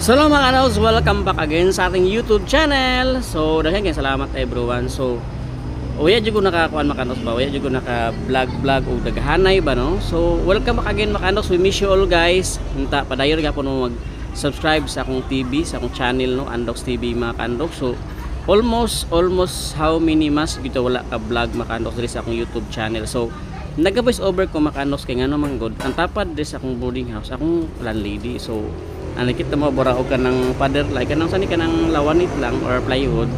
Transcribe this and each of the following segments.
So mga kanaws, welcome back again sa ating YouTube channel. So dahil kaya salamat everyone. So uya jud ko nakakuan mga kanaws ba? Uya jud ko naka-vlog o daghanay ba no? So welcome back again mga kanaws. We miss you all guys. Unta padayon gyapon mo mag-subscribe sa akong TV, sa akong channel no, Andox TV mga kanaws. So almost how many months gito wala ka vlog mga kanaws diri sa akong YouTube channel. So nag-voice over ko mga kanaws kay ngano man god. Ang tapad diri sa akong boarding house, akong landlady. So nakita mo buraog ka ng pader like kanang sani ka ng lawanit lang or plywood.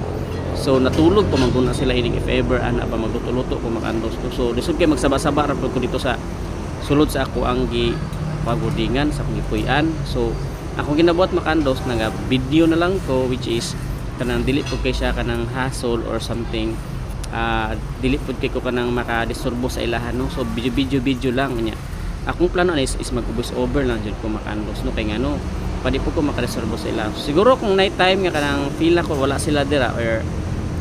So natulog pa maguna sila ining if ever ana pa magluto-luto ko makandos ko. So lisod kay magsaba-saba ra ko dito sa sulod sa ako ang gi pagudingan sa akong gipuy-an. So ako ginabuhat makandos nga video na lang ko which is kanang dili ko kay siya kanang hassle or something. Dili pud kay ko kanang makadisturbo sa ilahan no. So video lang niya. Akong plano is mag-voice over lang jud ko makandos no kay ngano pwede po ko makareserbo sa ila. Siguro kung night time nga kanang feel ko wala sila dira or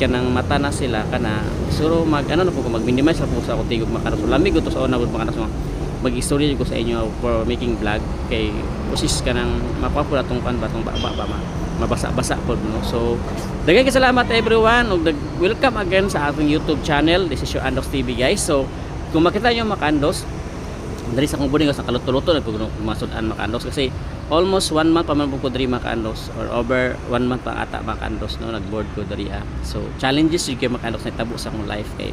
kanang mata na sila kana siguro mag ano na po ko mag-minimize na po sa akong tigog makaros. Lamig to sa una gud makaros mag-istorya ko sa inyo for making vlog kay kusis kanang mapapula tong kan ba tong mabasa-basa po no. So daghang salamat everyone ug welcome again sa ating YouTube channel. This is your Andox TV guys. So kung makita niyo makandos dari sa kong buding sa kaluto-luto na pag masudan makandos kasi almost 1 month pa man po ko diri makandos or over 1 month pa ata makandos no nagboard ko diri so challenges yung kay makandos na tabo sa akong life kay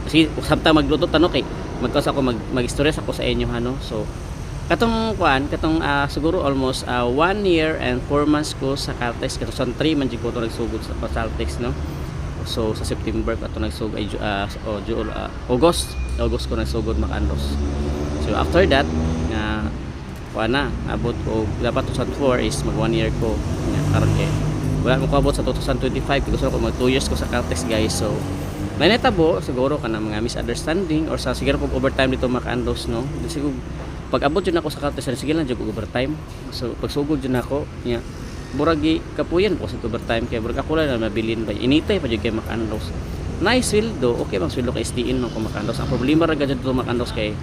kasi samtang magluto tano kay magkaus ako mag-istorya ako sa inyo no. So katong siguro almost 1 year and 4 months ko sa Caltex kato sa 3 man jud ko to nagsugod sa Caltex no. So sa September ko nagsugod ay August ko nagsugod makandos. So after that abot ko dapat 2004 is mag 1 year ko karon kay wala ko abot sa 2025 gusto ko mag 2 years ko sa Caltex guys. So may natabo siguro kana mga misunderstanding or sa siguro kog overtime dito makandos no. Siguro pag abot jud ako sa Caltex sige lang jud ko overtime. So pagsugod jud nako nya buragi kapuyan ko sa overtime kay burag ako lang mabilin ba initay pa jud kay makandos. Nice sweldo okay bang sweldo kay STN man ko makandos. Ang problema ra gid dito makandos kay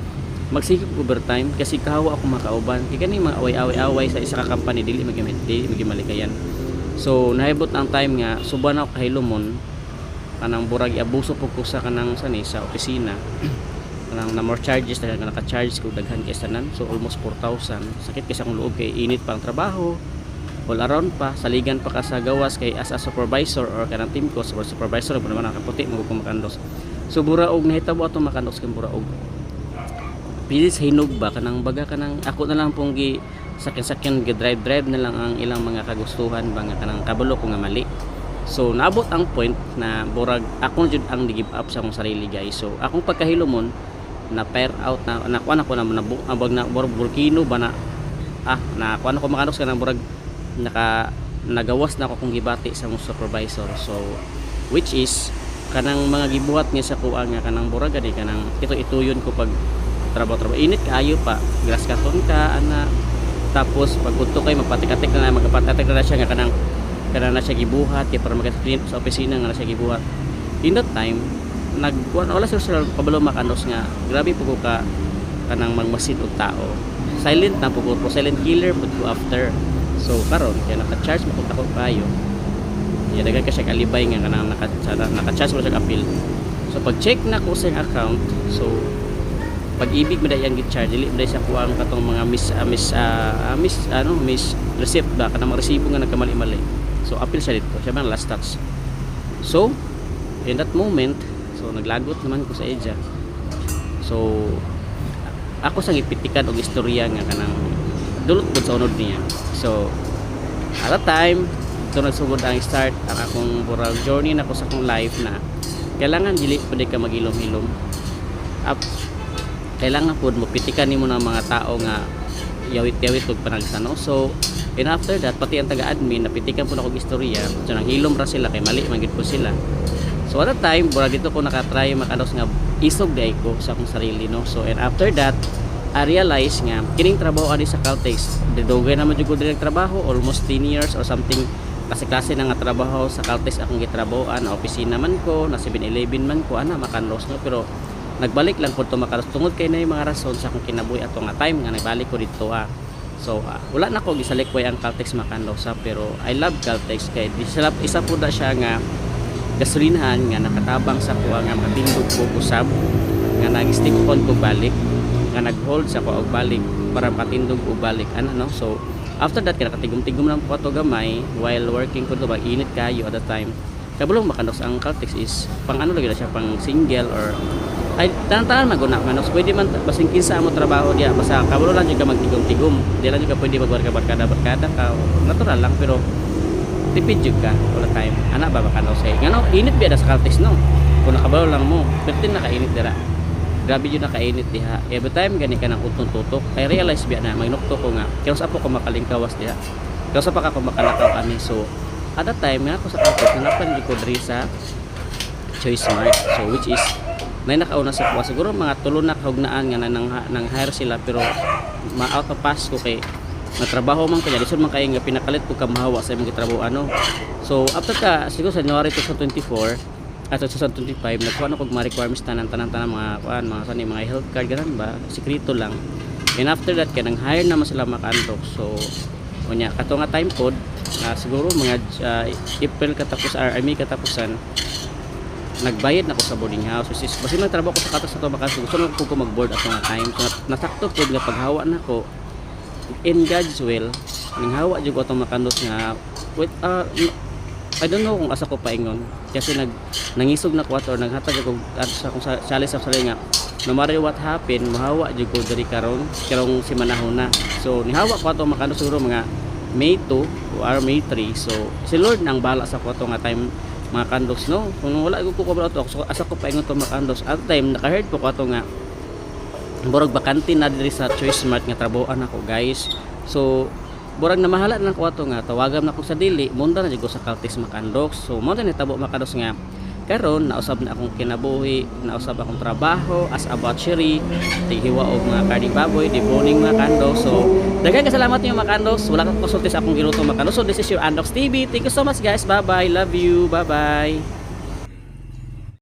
magsigig overtime kasi kahawa ako makauban kay kani mga away-away sa isa ka company dili magimalikayan. So nahibot ang time nga suban ako kahilomon kanang burag abuso pug ko sa kanang sa opisina kanang na more charges dahil naka-charge ko daghan kay tanan. So almost 4,000 sakit kasi akong loob kay init pa ang trabaho all around pa saligan pa ka sa gawas kay as a supervisor or kanang team ko supervisor mo naman nakaputi mo ko makandos. So buraog nahitabo ato makandos kay buraog pilis hinog ba kanang baga kanang ako na lang pong gi sakyan drive na lang ang ilang mga kagustuhan ba nga kanang kabalo ko nga mali. So naabot ang point na burag ako jud ang give up sa akong sarili guys. So akong pagkahilomon na pair out na nakuan ako na abag na burag volcano ba na nakuan ako makanos kanang burag nagawas na ako kung gibati sa mong supervisor. So which is kanang mga gibuhat niya sa kuha nga kanang burag gani kanang ituyon ko pag trabaho init kaayo pa grass katon ka ana tapos pag udto kay magpatik-atik na magpatik na siya nga kanang na siya gibuhat kay para mag-clean sa opisina nga na siya gibuhat. In that time wala sila kabalo makanos nga grabe po ko ka kanang magmasid og tao silent na po ko silent killer pud ko after. So karon kaya naka-charge mo ko kayo ya dagan ka siya kalibay nga kanang naka-charge mo siya appeal. So pag check na ko sa account so pag-ibig mo dayang gi-charge dili mo day siya kuang katong mga miss receipt ba kanang mga resibo nga nagkamali-mali. So appeal siya dito siya man last touch. So in that moment so naglagot naman ko sa EDSA. So ako sang ipitikan og istorya nga kanang dulot pud sa unod niya. So at that time ito nagsugod ang start ang akong burag journey na ko sa akong life na kailangan dili pud ka magilom-hilom kailangan po mo pitikan nimo ng mga tao nga yawit-yawit og panagsano. So and after that pati ang taga-admin napitikan po na kog istorya so nang hilom ra sila kay mali man gid po sila. So at that time burag dito ko nakatry makanos nga isog day ko sa akong sarili no. So and after that I realize nga kining trabaho ani sa Caltex dugay naman jud ko direct trabaho almost 10 years or something kasi klase na nga trabaho sa Caltex akong gitrabahoan na opisina man ko na 7-Eleven man ko ana makanlos no. Pero nagbalik lang po ito makaras tungod kay na yung mga rason sa akong kinabuhi ato nga time nga nagbalik ko dito So wala na ko gisalikway ang Caltex Macandosa, pero I love Caltex kay isa po da siya nga gasolinahan nga nakatabang sa kuha nga matindog ko usab nga nag-stick on ko balik nga nag-hold sa ko og balik para patindog og balik no. So after that kinakatigom-tigom lang po ato gamay while working ko ba init kayo at the time. Kabulong Macandosa ang Caltex is pang ano lagi na siya, pang single or ay tanan-tanan maguna manos pwede man basing kinsa mo trabaho diya basta kabulong lang jud ka magtigom-tigom di lang jud ka pwede magbarka-barkada ka natural lang pero tipid jud ka all the time ana ba Macandosa ngano init biya sa Caltex no kung nakabalo lang mo pertin nakainit dira grabe jud nakainit diha every time gani ka nang utong-tutok I realize biya na magnukto ko nga kaya sa po ko makalingkawas diha kaya sa pa ka ko makalakaw ani. So at that time nga ako sa Caltex nanapan jud ko diri sa Choice Mart, so which is may nakauna sa kuha siguro mga tulo na kahugnaan nga nang hire sila pero ma-out of pass ko kay natrabaho man kanya lisod man kay nga pinakalit ko kamahawa sa imong gitrabaho So after ka siguro sa January 2024 at 2025 nagkuha na kog mga requirements tanan mga kuan mga health card ganan ba sekreto lang. And after that kay nang hire naman sila Macandox. So unya kato nga time pod siguro mga April katapos May katapusan nagbayad na ko sa boarding house, which is basta nagtrabaho ko sa Caltex sa Macandosa gusto na ko mag-board at mga time. So nasakto po nga paghawa na ko in God's will ning hawa jud ko atong Macandosa nga wait I don't know kung asa ko paingon kasi nangisog na ko ato naghatag ako sa kung challenge sa sali nga no matter what happen mahawa jud ko diri karong si manahon na. So nihawa ko atong Macandosa siguro mga May 2 or May 3. So si Lord nang bala sa ko nga time Macandosa no. Kung wala ko ato so asa ko paingon to Macandosa at time naka-heard po ko ato nga burag bakante na diri sa Choice Mart nga trabahoan ako guys. So burag na mahala na ko ato nga tawagam na ko sa dili munda na jud ko sa Caltex Macandosa. So mo na nitabo Macandosa nga karon nausab na akong kinabuhi, nausab akong trabaho as a butchery, tighiwa og mga karning baboy, deboning Macandosa. So daghang salamat niyo Macandosa, wala ka konsulti sa akong giluto Macandosa. So this is your Andox TV. Thank you so much guys. Bye bye. Love you. Bye bye.